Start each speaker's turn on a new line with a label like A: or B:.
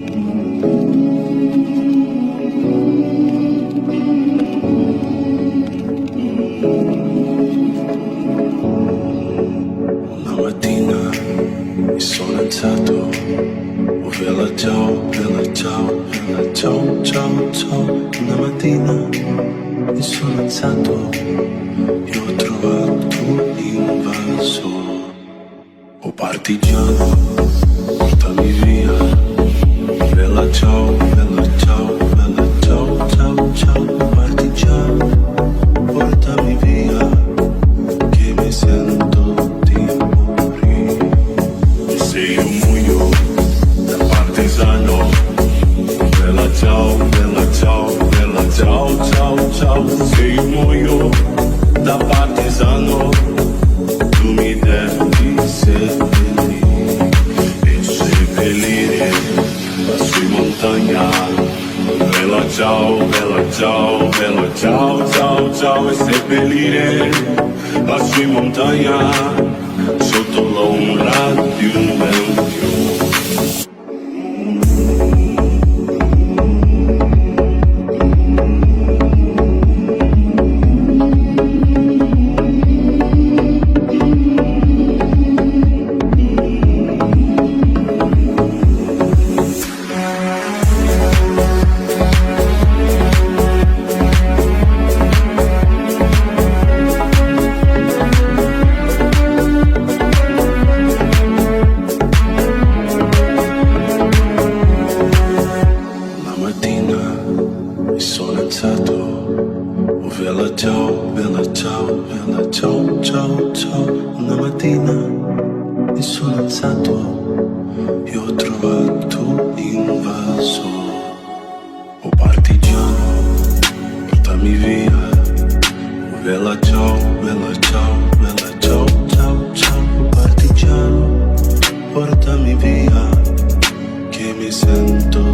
A: Una mattina mi sono alzato, oh bella ciao, bella ciao, bella ciao, ciao, ciao. Una mattina mi sono alzato e ho trovato l'invaso. Oh partigiano, portami via. Bella ciao, bella ciao, bella ciao, ciao, ciao. Oh partigiano, portami via, che mi sento di morire. E se io muoio da partigiano, bella ciao, bella ciao, bella ciao, ciao, ciao. Se io muoio da partigiano, tu mi devi seppellire e seppellire lassù in montagna. Bella ciao, bella ciao, bella ciao, ciao, ciao. E seppellire lassù in montagna sotto l'ombra di un bel fiume. Mi sono alzato, oh bella ciao, bella ciao, bella ciao, ciao, ciao. Una mattina mi sono alzato e ho trovato l'invaso. Oh partigiano, portami via. Oh bella ciao, bella ciao, bella ciao, ciao, ciao. Oh partigiano, portami via, che mi sento